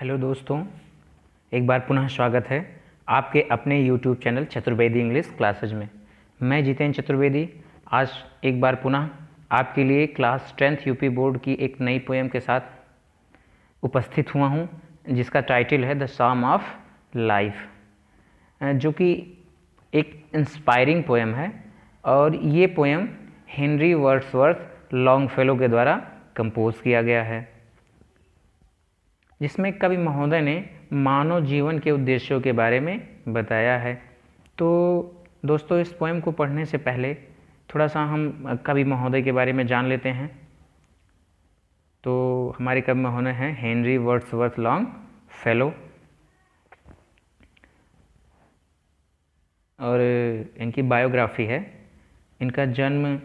Hello दोस्तों, एक बार पुनः स्वागत है आपके अपने YouTube channel Chaturvedi English classes में। मैं जितेंद्र चतुर्वेदी आज एक बार पुनः आपके लिए क्लास 10th यूपी बोर्ड की एक नई पोएम के साथ उपस्थित हुआ हूँ, जिसका टाइटल है द सॉम ऑफ लाइफ, जो कि एक इंस्पायरिंग पोएम है। और ये पोएम हेनरी वर्ड्सवर्थ लॉन्गफेलो के द्वारा कंपोज किया गया है, जिसमें कवि महोदय ने मानव जीवन के उद्देश्यों के बारे में बताया है। तो दोस्तों, इस पोएम को पढ़ने से पहले थोड़ा सा हम कवि महोदय के बारे में जान लेते हैं। तो हमारे कवि महोदय हैं हेनरी वर्ड्सवर्थ लॉन्गफेलो, और इनकी बायोग्राफी है। इनका जन्म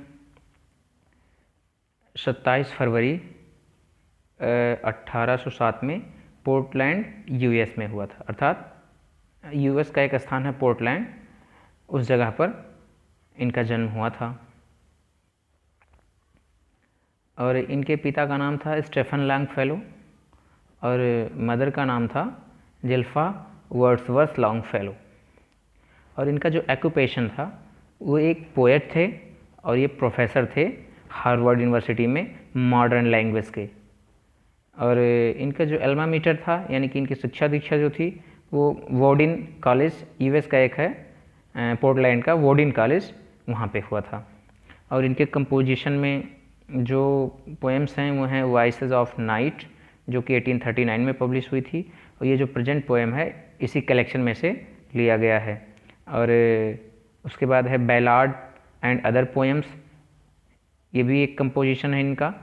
27 फरवरी 1807 में पोर्टलैंड यूएस में हुआ था। अर्थात यूएस का एक स्थान है पोर्टलैंड, उस जगह पर इनका जन्म हुआ था। और इनके पिता का नाम था स्टेफन लॉन्गफेलो और मदर का नाम था जिल्फा वर्ड्सवर्थ लॉन्गफेलो। और इनका जो एक्यूपेशन था वो एक पोएट थे और ये प्रोफेसर थे हार्वर्ड यूनिवर्सिटी में मॉडर्न लैंग्वेज के। और इनका जो एल्मा मीटर था, यानी कि इनकी शिक्षा दीक्षा जो थी, वो वोडिन कॉलेज, यूएस का एक है पोर्टलैंड का वोडिन कॉलेज, वहाँ पे हुआ था। और इनके कंपोजिशन में जो पोएम्स हैं वो हैं वॉइसेस ऑफ नाइट, जो कि 1839 में पब्लिश हुई थी। और ये जो प्रेजेंट पोएम है इसी कलेक्शन में से लिया गया है। और उसके बाद है बैलाड एंड अदर पोएम्स, ये भी एक कंपोजिशन है इनका,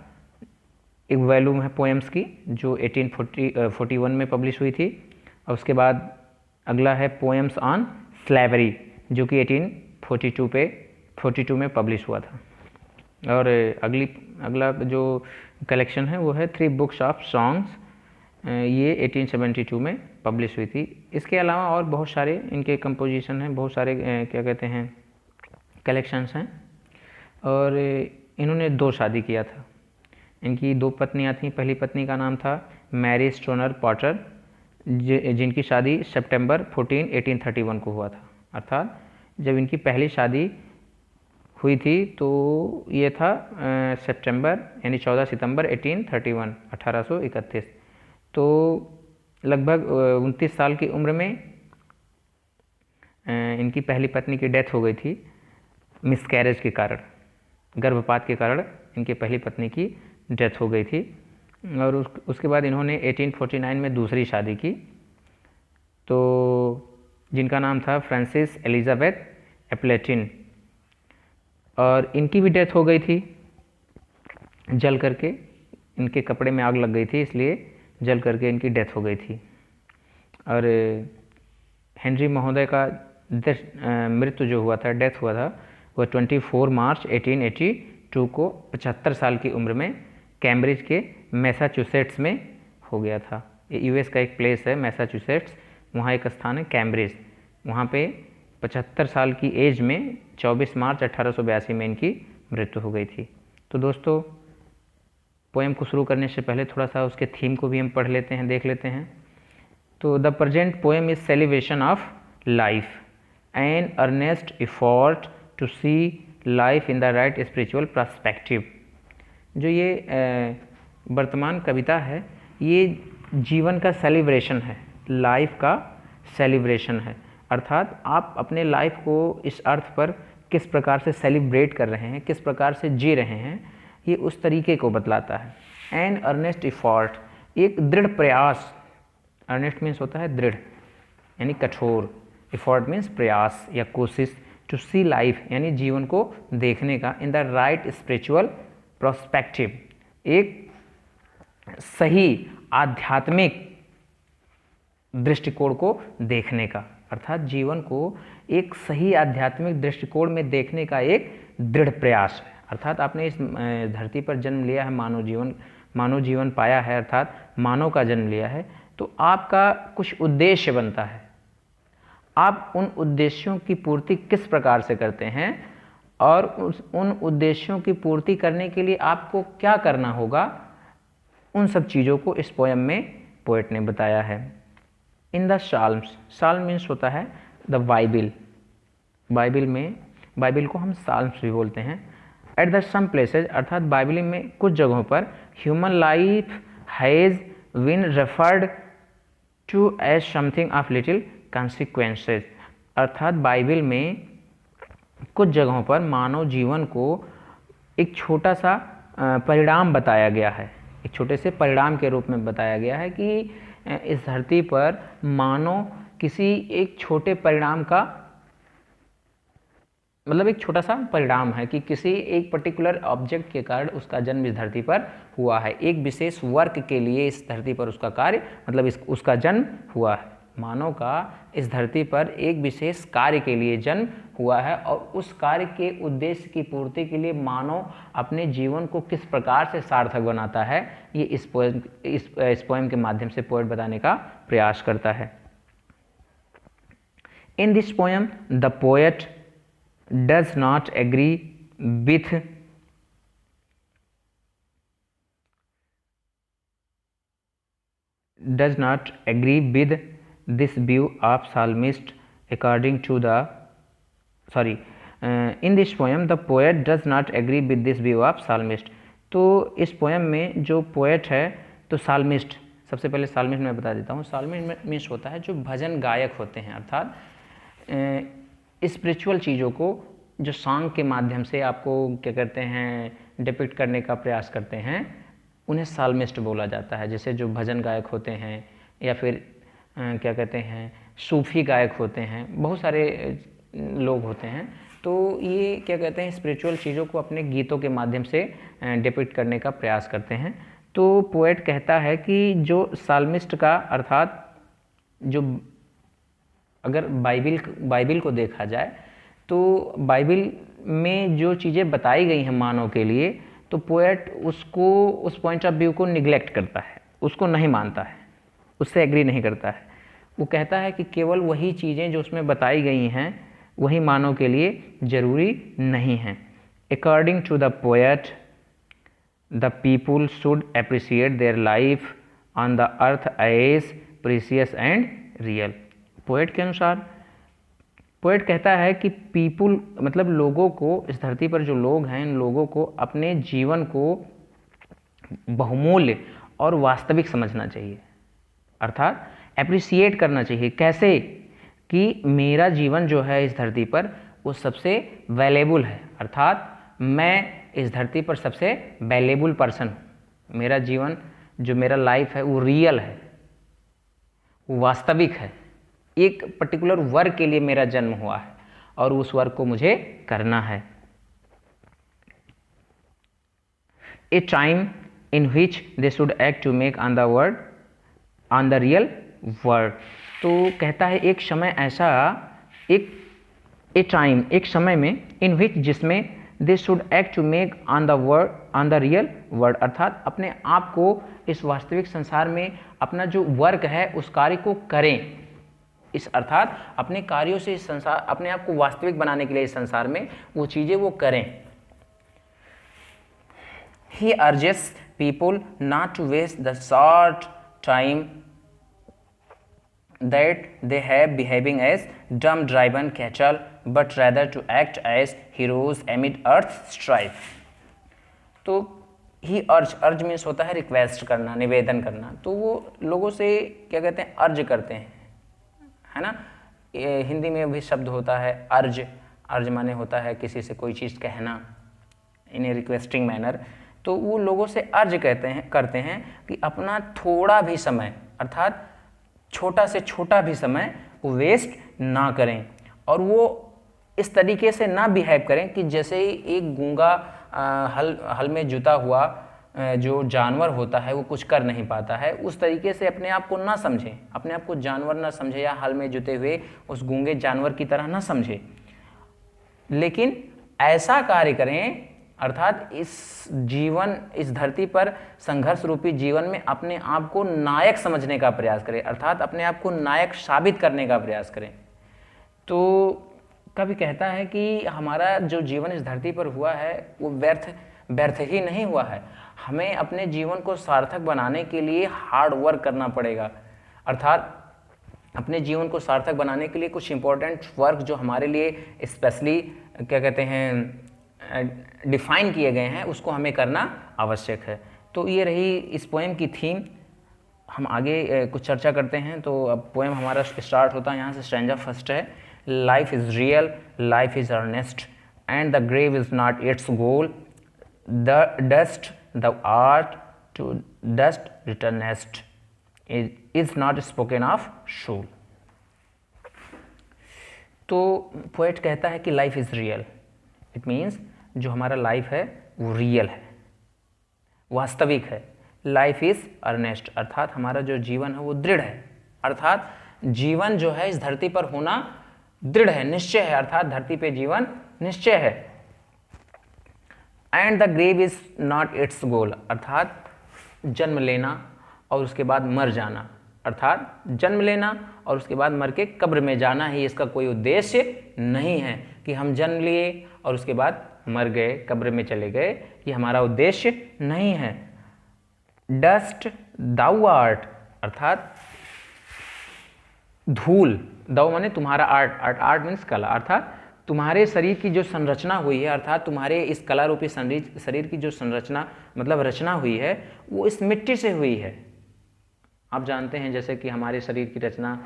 एक वॉल्यूम है पोएम्स की जो 1841 में पब्लिश हुई थी। और उसके बाद अगला है पोएम्स ऑन स्लेवरी, जो कि 1842 में पब्लिश हुआ था। और अगला जो कलेक्शन है वो है 3 बुक्स ऑफ सॉन्ग्स, ये 1872 में पब्लिश हुई थी। इसके अलावा और बहुत सारे इनके कंपोजिशन हैं, बहुत सारे क्या कहते हैं कलेक्शंस हैं। और इन्होंने 2 शादी किया था। इनकी 2 पत्नियां थीं। पहली पत्नी का नाम था मैरी स्टोनर पॉटर, जिनकी शादी सितंबर 14, 1831 को हुआ था। अर्थात जब इनकी पहली शादी हुई थी तो ये था सितंबर, यानी 14 सितंबर 1831। तो लगभग 29 साल की उम्र में इनकी पहली पत्नी की डेथ हो गई थी मिसकैरेज के कारण, गर्भपात के कारण इनकी पहली पत्नी की डेथ हो गई थी। और उसके बाद इन्होंने 1849 में दूसरी शादी की, तो जिनका नाम था फ्रांसिस एलिजाबेथ एप्लेटिन। और इनकी भी डेथ हो गई थी जल करके, इनके कपड़े में आग लग गई थी, इसलिए जल करके इनकी डेथ हो गई थी। और हेनरी महोदय का मृत्यु जो हुआ था, डेथ हुआ था, वो 24 मार्च 1882 को 75 साल की उम्र में कैम्ब्रिज के मैसाचुसेट्स में हो गया था। ये यूएस का एक प्लेस है मैसाचुसेट्स, वहाँ एक स्थान है कैम्ब्रिज, वहाँ पे 75 साल की एज में 24 मार्च 1882 में इनकी मृत्यु हो गई थी। तो दोस्तों, पोएम को शुरू करने से पहले थोड़ा सा उसके थीम को भी हम पढ़ लेते हैं, देख लेते हैं। तो the present poem is celebration of life, an earnest effort to see life in the right spiritual perspective. जो ये वर्तमान कविता है, ये जीवन का सेलिब्रेशन है, लाइफ का सेलिब्रेशन है। अर्थात आप अपने लाइफ को इस अर्थ पर किस प्रकार से सेलिब्रेट कर रहे हैं, किस प्रकार से जी रहे हैं, ये उस तरीके को बतलाता है। एन अर्नेस्ट एफर्ट, एक दृढ़ प्रयास, अर्नेस्ट मीन्स होता है दृढ़ यानी कठोर, एफर्ट मीन्स प्रयास या कोशिश, टू सी लाइफ यानी जीवन को देखने का, इन द राइट स्पिरिचुअल पर्सपेक्टिव, एक सही आध्यात्मिक दृष्टिकोण को देखने का। अर्थात जीवन को एक सही आध्यात्मिक दृष्टिकोण में देखने का एक दृढ़ प्रयास है। अर्थात आपने इस धरती पर जन्म लिया है, मानव जीवन पाया है, अर्थात मानव का जन्म लिया है, तो आपका कुछ उद्देश्य बनता है। आप उन उद्देश्यों की पूर्ति किस प्रकार से करते हैं और उन उद्देश्यों की पूर्ति करने के लिए आपको क्या करना होगा, उन सब चीज़ों को इस पोएम में पोएट ने बताया है। इन द साल्म्स, साल्म मीन्स होता है द बाइबिल, बाइबिल को हम साल्म्स भी बोलते हैं। एट द सम प्लेसेज, अर्थात बाइबिल में कुछ जगहों पर human life has been referred to as something of little consequences, अर्थात बाइबिल में कुछ जगहों पर मानव जीवन को एक छोटा सा परिणाम बताया गया है, एक छोटे से परिणाम के रूप में बताया गया है कि इस धरती पर मानव किसी एक छोटे परिणाम का, मतलब एक छोटा सा परिणाम है कि किसी एक पर्टिकुलर ऑब्जेक्ट के कारण उसका जन्म इस धरती पर हुआ है, एक विशेष वर्क के लिए इस धरती पर उसका कार्य, मतलब उसका जन्म हुआ है। मानव का इस धरती पर एक विशेष कार्य के लिए जन्म हुआ है और उस कार्य के उद्देश्य की पूर्ति के लिए मानव अपने जीवन को किस प्रकार से सार्थक बनाता है, ये इस पोएम के माध्यम से पोएट बताने का प्रयास करता है। In this poem the poet does not agree with this view of psalmist according to the in this poem the poet does not agree with this view of psalmist। तो इस पोएम में जो poet है, तो psalmist, सबसे पहले psalmist मैं बता देता हूँ। साल्मिस्ट मीन्स होता है जो भजन गायक होते हैं, अर्थात स्पिरिचुअल चीज़ों को जो सॉन्ग के माध्यम से आपको क्या करते हैं, डिपिक्ट करने का प्रयास करते हैं, उन्हें साल्मिस्ट बोला जाता है। जैसे जो भजन गायक होते हैं या फिर क्या कहते हैं सूफी गायक होते हैं, बहुत सारे लोग होते हैं, तो ये क्या कहते हैं स्पिरिचुअल चीज़ों को अपने गीतों के माध्यम से डिपिक्ट करने का प्रयास करते हैं। तो पोएट कहता है कि जो साल्मिस्ट का, अर्थात जो अगर बाइबिल को देखा जाए तो बाइबिल में जो चीज़ें बताई गई हैं मानव के लिए, तो पोएट उसको, उस पॉइंट ऑफ व्यू को निगलेक्ट करता है, उसको नहीं मानता है, उससे एग्री नहीं करता है। वो कहता है कि केवल वही चीज़ें जो उसमें बताई गई हैं वही मानव के लिए ज़रूरी नहीं हैं। According to the poet the people should appreciate their life on the earth as precious and real. Poet के अनुसार, पोएट कहता है कि पीपुल मतलब लोगों को, इस धरती पर जो लोग हैं, इन लोगों को अपने जीवन को बहुमूल्य और वास्तविक समझना चाहिए, अर्थात एप्रिसिएट करना चाहिए। कैसे? कि मेरा जीवन जो है इस धरती पर वो सबसे वैल्यूएबल है, अर्थात मैं इस धरती पर सबसे वैल्यूएबल पर्सन हूँ। मेरा जीवन जो मेरा लाइफ है वो रियल है, वो वास्तविक है। एक पर्टिकुलर वर्क के लिए मेरा जन्म हुआ है और उस वर्क को मुझे करना है। A time in which they should act to make on the real world. तो कहता है एक समय ऐसा, एक समय में इन विच, जिसमें they should act to make on the real world, अर्थात अपने आप को इस वास्तविक संसार में अपना जो वर्क है उस कार्य को करें। इस अर्थात अपने कार्यों से इस संसार, अपने आप को वास्तविक बनाने के लिए इस संसार में वो चीज़ें वो करें। He urges people not to waste the short time that they have behaving as dumb driven cattle, but rather to act as heroes amid earth's strife। तो ही अर्ज मीन्स होता है रिक्वेस्ट करना, निवेदन करना। तो वो लोगों से क्या कहते हैं, अर्ज करते हैं, है ना। हिंदी में भी शब्द होता है अर्ज माने होता है किसी से कोई चीज़ कहना इन ए रिक्वेस्टिंग मैनर। तो वो लोगों से अर्ज करते हैं कि अपना थोड़ा भी समय, अर्थात छोटा से छोटा भी समय वो वेस्ट ना करें, और वो इस तरीके से ना बिहेव करें कि जैसे ही एक गूंगा हल में जुता हुआ जो जानवर होता है वो कुछ कर नहीं पाता है, उस तरीके से अपने आप को ना समझें, अपने आप को जानवर ना समझे या हल में जुते हुए उस गूंगे जानवर की तरह ना समझे, लेकिन ऐसा कार्य करें, अर्थात इस धरती पर संघर्ष रूपी जीवन में अपने आप को नायक समझने का प्रयास करें, अर्थात अपने आप को नायक साबित करने का प्रयास करें। तो कभी कहता है कि हमारा जो जीवन इस धरती पर हुआ है वो व्यर्थ ही नहीं हुआ है। हमें अपने जीवन को सार्थक बनाने के लिए हार्ड वर्क करना पड़ेगा। अर्थात अपने जीवन को सार्थक बनाने के लिए कुछ इंपॉर्टेंट वर्क जो हमारे लिए स्पेशली क्या कहते हैं डिफाइन किए गए हैं, उसको हमें करना आवश्यक है। तो ये रही इस पोएम की थीम। हम आगे कुछ चर्चा करते हैं। तो अब पोएम हमारा स्टार्ट होता है यहाँ से। स्टैंजा फर्स्ट है, life is real, life is earnest, and the grave is not its goal, the dust the art to dust returnest, is not spoken of soul. तो पोएट कहता है कि life is real, it means जो हमारा life है वो real है, वास्तविक है। लाइफ इज़ अर्नेस्ट, अर्थात हमारा जो जीवन है वो दृढ़ है। अर्थात जीवन जो है इस धरती पर होना दृढ़ है, निश्चय है, अर्थात धरती पे जीवन निश्चय है। And the grave is not its goal, अर्थात जन्म लेना और उसके बाद मर जाना, अर्थात जन्म लेना और उसके बाद मर के कब्र में जाना ही इसका कोई उद्देश्य नहीं है कि हम जन्म लिए और उसके बाद मर गए, कब्र में चले गए, ये हमारा उद्देश्य नहीं है। डस्ट दाउ आर्ट, अर्थात धूल, दाउ माने तुम्हारा आर्ट, आर्ट मीन्स कला, अर्थात तुम्हारे शरीर की जो संरचना हुई है, अर्थात तुम्हारे इस कला रूपी शरीर की जो संरचना मतलब रचना हुई है वो इस मिट्टी से हुई है। आप जानते हैं जैसे कि हमारे शरीर की रचना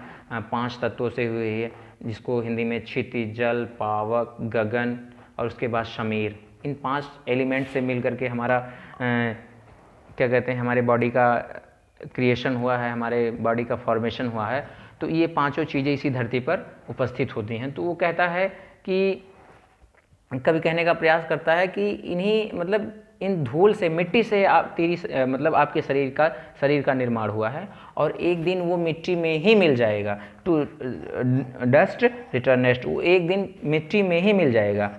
5 तत्वों से हुई है, जिसको हिंदी में क्षितिज, जल, पावक, गगन और उसके बाद शमीर, इन 5 एलिमेंट से मिल करके हमारा क्या कहते हैं हमारे बॉडी का क्रिएशन हुआ है, हमारे बॉडी का फॉर्मेशन हुआ है। तो ये 5 चीज़ें इसी धरती पर उपस्थित होती हैं। तो वो कहता है कि कभी कहने का प्रयास करता है कि इन्हीं मतलब इन धूल से, मिट्टी से मतलब आपके शरीर का निर्माण हुआ है और एक दिन वो मिट्टी में ही मिल जाएगा। टू डस्ट रिटर्नेस्ट, वो एक दिन मिट्टी में ही मिल जाएगा।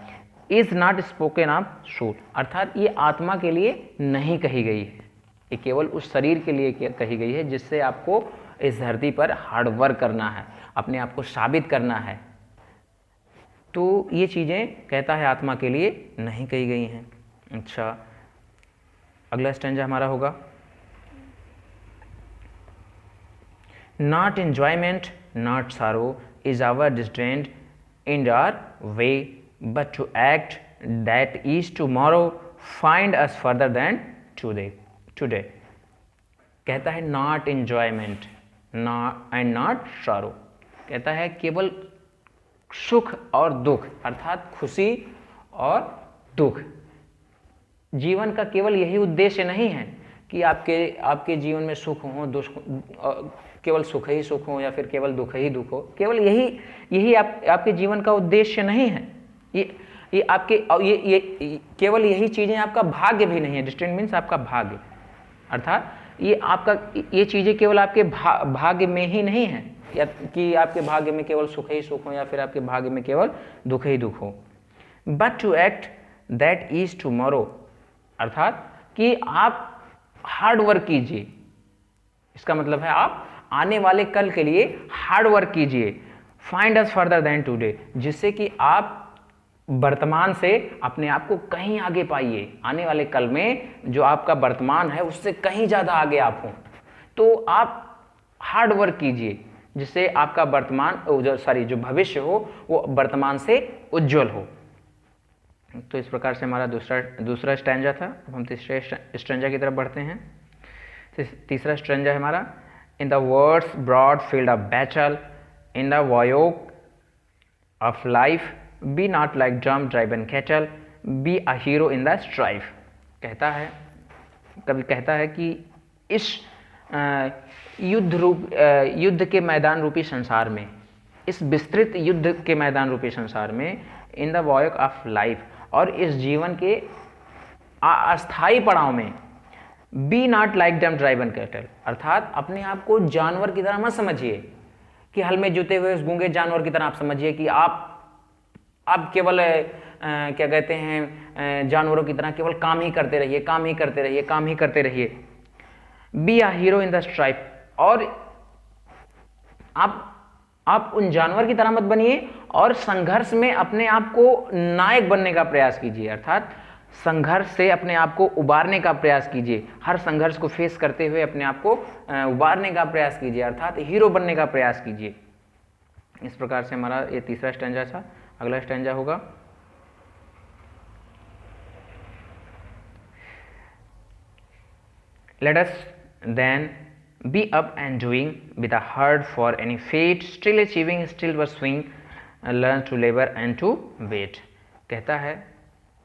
इज़ नॉट स्पोकन ऑफ शूल, अर्थात ये आत्मा के लिए नहीं कही गई है, ये केवल उस शरीर के लिए कही गई है जिससे आपको इस धरती पर हार्ड वर्क करना है, अपने आप को साबित करना है। तो ये चीज़ें कहता है आत्मा के लिए नहीं कही गई हैं। अच्छा, अगला स्टैंजा हमारा होगा, not enjoyment not sorrow is our distant in our way, but to act that is tomorrow find us further than today. कहता है नॉट एन्जॉयमेंट एंड नॉट सारो, कहता है केवल सुख और दुख, अर्थात खुशी और दुख। जीवन का केवल यही उद्देश्य नहीं है कि आपके जीवन में सुख हो, केवल सुख ही सुख हो या फिर केवल दुख ही दुख हो, केवल यही आपके जीवन का उद्देश्य नहीं है। ये आपके ये केवल यही चीज़ें आपका भाग्य भी नहीं है। डिस्टेंट मीन्स आपका भाग्य, अर्थात ये चीज़ें केवल आपके भाग्य में ही नहीं है, या कि आपके भाग्य में केवल सुख ही सुख हो या फिर आपके भाग्य में केवल दुख ही दुख हो। But to act that is tomorrow, अर्थात कि आप हार्ड वर्क कीजिए, इसका मतलब है आप आने वाले कल के लिए हार्ड वर्क कीजिए। Find us further than today, जिससे कि आप वर्तमान से अपने आप को कहीं आगे पाइए, आने वाले कल में जो आपका वर्तमान है उससे कहीं ज़्यादा आगे आप हों। तो आप हार्ड वर्क कीजिए जिससे आपका जो भविष्य हो वो वर्तमान से उज्जवल हो। तो इस प्रकार से हमारा दूसरा स्टैंजा था। अब हम तीसरे स्टैंजा की तरफ बढ़ते हैं। तीसरा स्टैंजा है हमारा, in the words broad field of battle, in the voyage of life, be not like drum driven cattle, be a hero in the strife. कहता है कि इस युद्ध के मैदान रूपी संसार में, इस विस्तृत युद्ध के मैदान रूपी संसार में, in the voyage of life, और इस जीवन के अस्थायी पड़ाव में, be not like dumb driven cattle, अर्थात अपने आप को जानवर की तरह मत समझिए कि हल में जुते हुए उस गूंगे जानवर की तरह आप समझिए कि आप केवल क्या कहते हैं जानवरों की तरह केवल काम ही करते रहिए। B a hero in the strife, और आप उन जानवर की तरह मत बनिए और संघर्ष में अपने आप को नायक बनने का प्रयास कीजिए। अर्थात संघर्ष से अपने आप को उबारने का प्रयास कीजिए, हर संघर्ष को फेस करते हुए अपने आप को उबारने का प्रयास कीजिए, अर्थात हीरो बनने का प्रयास कीजिए। इस प्रकार से हमारा ये तीसरा स्टैंजा था। अगला स्टैंजा होगा, let us then be up and doing with a heart for any fate, still achieving, still pursuing, learn to labor and to wait। कहता है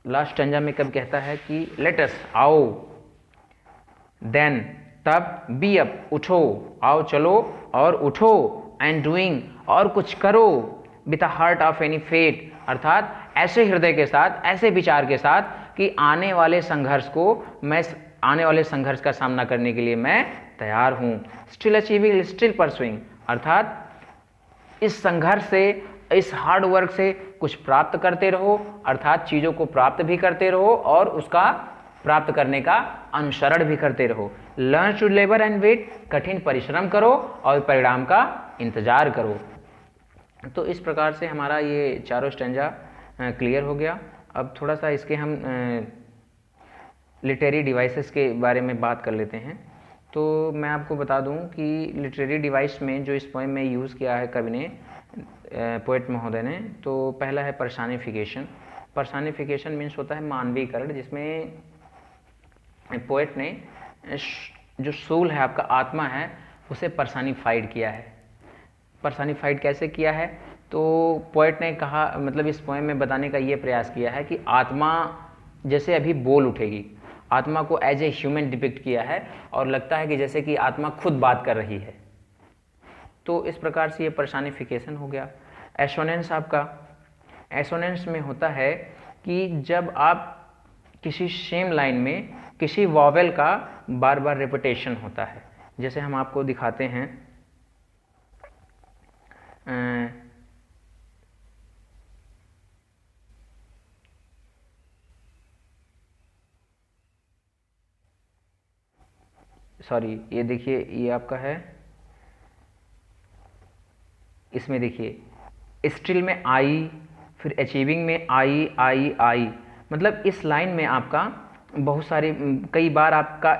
लास्ट स्टैंजा में, कब कहता है कि let us, आओ, then, तब, be up, उठो, आओ चलो और उठो, and doing, और कुछ करो, with a heart of any fate, अर्थात ऐसे हृदय के साथ, ऐसे विचार के साथ कि आने वाले संघर्ष का सामना करने के लिए मैं तैयार हूं। स्टिल अचीविंग, स्टिल परसुइंग, अर्थात इस संघर्ष से, इस हार्ड वर्क से कुछ प्राप्त करते रहो, अर्थात चीजों को प्राप्त भी करते रहो और उसका प्राप्त करने का अनुसरण भी करते रहो। Learn to labour and wait, कठिन परिश्रम करो और परिणाम का इंतजार करो। तो इस प्रकार से हमारा ये चारों स्टैंजा क्लियर हो गया। अब थोड़ा सा इसके हम लिटरेरी डिवाइसेस के बारे में बात कर लेते हैं। तो मैं आपको बता दूं कि लिटरेरी डिवाइस में जो इस पोएम में यूज़ किया है कवि ने, पोएट महोदय ने, तो पहला है पर्सनिफिकेशन। पर्सनिफिकेशन मीन्स होता है मानवीकरण, जिसमें पोएट ने जो सोल है, आपका आत्मा है, उसे पर्सनिफाइड किया है। पर्सनिफाइड कैसे किया है? तो पोएट ने कहा, मतलब इस पोएम में बताने का ये प्रयास किया है कि आत्मा जैसे अभी बोल उठेगी, आत्मा को एज ए ह्यूमन डिपिक्ट किया है और लगता है कि जैसे कि आत्मा खुद बात कर रही है। तो इस प्रकार से ये पर्सनिफिकेशन हो गया। एसोनेंस, आपका एसोनेंस में होता है कि जब आप किसी सेम लाइन में किसी वॉवेल का बार बार रिपीटेशन होता है। जैसे हम आपको दिखाते हैं, सॉरी, ये देखिए, ये आपका है, इसमें देखिए स्टिल में आई, फिर अचीविंग में आई आई आई, मतलब इस लाइन में आपका बहुत सारे, कई बार आपका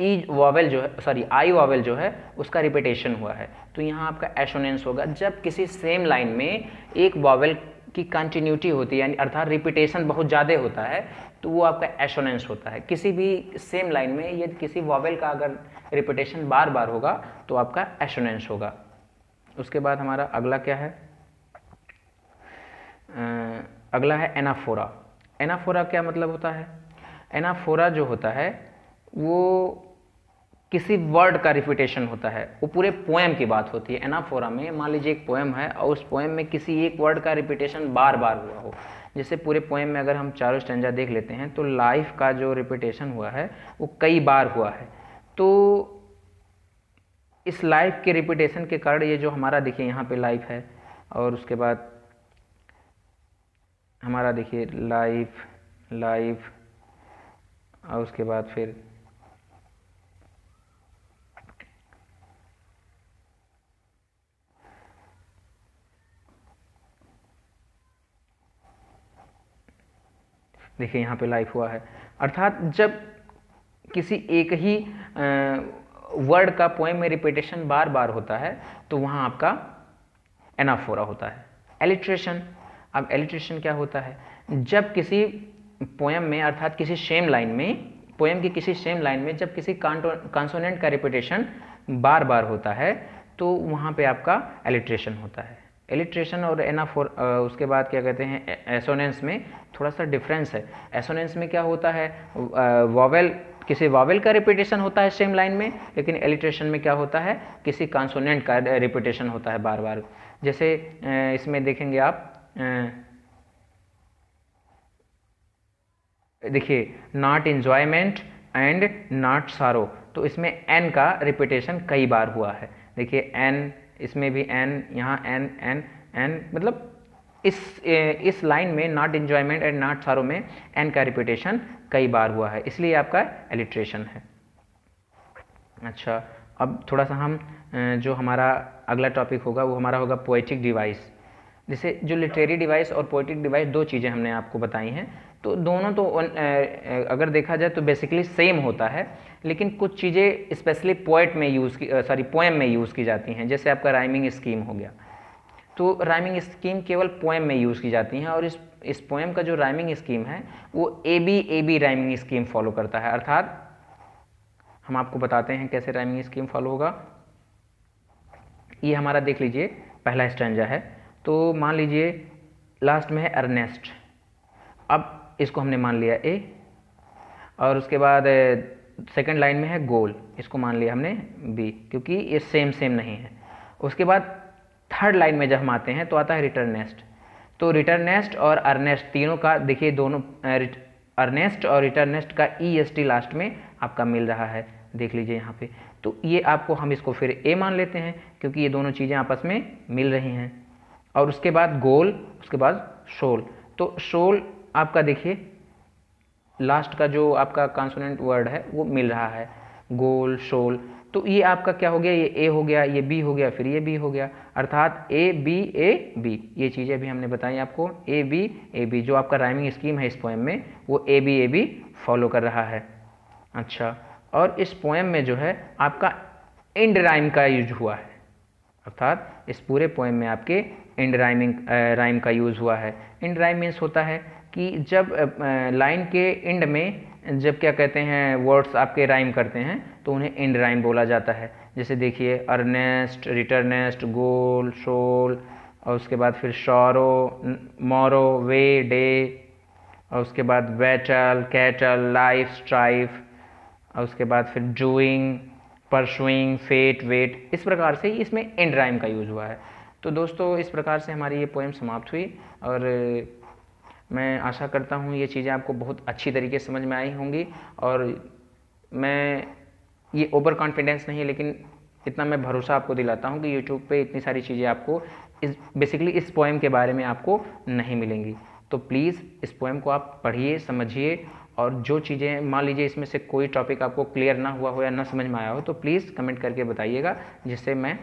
ई वॉवेल जो है, सॉरी आई वॉवेल जो है उसका रिपीटेशन हुआ है। तो यहाँ आपका एसोनेंस होगा जब किसी सेम लाइन में एक वॉवेल की कंटिन्यूटी होती है, यानी अर्थात रिपीटेशन बहुत ज़्यादा होता है, तो वो आपका एसोनेंस होता है। किसी भी सेम लाइन में यदि किसी वॉवेल का अगर रिपीटेशन बार बार होगा तो आपका एसोनेंस होगा। उसके बाद हमारा अगला क्या है? अगला है एनाफोरा। एनाफोरा क्या मतलब होता है? एनाफोरा जो होता है वो किसी वर्ड का रिपीटेशन होता है, वो पूरे पोएम की बात होती है। एनाफोरा में मान लीजिए एक पोएम है और उस पोएम में किसी एक वर्ड का रिपीटेशन बार बार हुआ हो। जैसे पूरे पोएम में अगर हम चारों स्टैंजा देख लेते हैं तो लाइफ का जो रिपीटेशन हुआ है वो कई बार हुआ है। तो इस लाइफ के रिपीटेशन के कारण ये जो हमारा देखिए यहाँ पे लाइफ है, और उसके बाद हमारा देखिए लाइफ लाइफ, और उसके बाद फिर देखिए यहाँ पे लाइफ हुआ है। अर्थात जब किसी एक ही वर्ड का पोएम में रिपीटेशन बार बार होता है तो वहाँ आपका एनाफोरा होता है। एलिट्रेशन, अब एलिट्रेशन क्या होता है? जब किसी पोएम में, अर्थात किसी सेम लाइन में, पोएम की किसी सेम लाइन में जब किसी कॉन्सोनेंट का रिपीटेशन बार बार होता है तो वहाँ पे आपका एलिट्रेशन होता है। एलिट्रेशन और उसके बाद क्या कहते हैं, एसोनेंस में थोड़ा सा डिफरेंस है। एसोनेंस में क्या होता है, वॉवेल, किसी वॉवेल का रिपीटेशन होता है सेम लाइन में, लेकिन एलिट्रेशन में क्या होता है, किसी कॉन्सोनेंट का रिपीटेशन होता है बार बार। जैसे इसमें देखेंगे आप, देखिए नॉट एंजॉयमेंट एंड नॉट सारो, तो इसमें एन का रिपीटेशन कई बार हुआ है। देखिए एन, इसमें भी एन, यहाँ एन एन एन, मतलब इस लाइन में नॉट एंजॉयमेंट एंड नॉट सारो में एन का रिपीटेशन कई बार हुआ है, इसलिए आपका एलिट्रेशन है। अच्छा, अब थोड़ा सा हम जो हमारा अगला टॉपिक होगा वो हमारा होगा पोएटिक डिवाइस। जैसे जो लिटरेरी डिवाइस और पोएटिक डिवाइस, दो चीज़ें हमने आपको बताई हैं। तो दोनों तो अगर देखा जाए तो बेसिकली सेम होता है, लेकिन कुछ चीज़ें स्पेशली पोएट में पोएम में यूज़ की जाती हैं। जैसे आपका राइमिंग स्कीम हो गया, तो राइमिंग स्कीम केवल पोएम में यूज़ की जाती हैं, और इस पोएम का जो राइमिंग स्कीम है वो A B rhyming scheme follow करता है। अर्थात हम आपको बताते हैं कैसे राइमिंग स्कीम फॉलो होगा। ये हमारा देख लीजिए पहला स्टैंजा है, तो मान लीजिए लास्ट में है अर्नेस्ट, अब इसको हमने मान लिया ए, और उसके बाद सेकंड लाइन में है गोल, इसको मान लिया हमने बी, क्योंकि ये सेम नहीं है। उसके बाद थर्ड लाइन में जब हम आते हैं तो आता है रिटर्नेस्ट, तो रिटर्नेस्ट और अर्नेस्ट तीनों का देखिए, दोनों अर्नेस्ट और रिटर्नेस्ट का EST लास्ट में आपका मिल रहा है, देख लीजिए यहाँ पे। तो ये आपको हम इसको फिर ए मान लेते हैं, क्योंकि ये दोनों चीज़ें आपस में मिल रही हैं। और उसके बाद गोल, उसके बाद शोल, तो शोल आपका देखिए लास्ट का जो आपका कॉन्सोनेंट वर्ड है वो मिल रहा है, गोल शोल। तो ये आपका क्या हो गया, ये ए हो गया, ये बी हो गया, फिर ये बी हो गया, अर्थात ए बी। ये चीज़ें भी हमने बताई आपको, ए बी जो आपका राइमिंग स्कीम है इस पोएम में, वो ए बी फॉलो कर रहा है। अच्छा, और इस पोएम में जो है आपका एंड राइम का यूज हुआ है, अर्थात इस पूरे पोएम में आपके एंड राइम का यूज़ हुआ है। एंड राइम मीन्स होता है कि जब लाइन के एंड में जब क्या कहते हैं वर्ड्स आपके राइम करते हैं तो उन्हें एंड राइम बोला जाता है। जैसे देखिए अर्नेस्ट, रिटर्नेस्ट, गोल, शोल, और उसके बाद फिर शॉरो, मोरो, वे, डे, और उसके बाद बैटल, कैटल, लाइफ, स्ट्राइफ, और उसके बाद फिर डूइंग, परसुइंग, फेट, वेट, इस प्रकार से इसमें एंड राइम का यूज़ हुआ है। तो दोस्तों इस प्रकार से हमारी ये पोएम समाप्त हुई, और मैं आशा करता हूँ ये चीज़ें आपको बहुत अच्छी तरीके से समझ में आई होंगी। और मैं ये ओवर कॉन्फिडेंस नहीं है, लेकिन इतना मैं भरोसा आपको दिलाता हूँ कि यूट्यूब पे इतनी सारी चीज़ें आपको बेसिकली इस पोएम के बारे में आपको नहीं मिलेंगी। तो प्लीज़ इस पोएम को आप पढ़िए, समझिए, और जो चीज़ें मान लीजिए इसमें से कोई टॉपिक आपको क्लियर ना हुआ हो या ना समझ में आया हो तो प्लीज़ कमेंट करके बताइएगा, जिससे मैं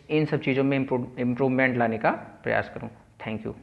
इन सब चीज़ों में इम्प्रूवमेंट लाने का प्रयास करूँ। Thank you.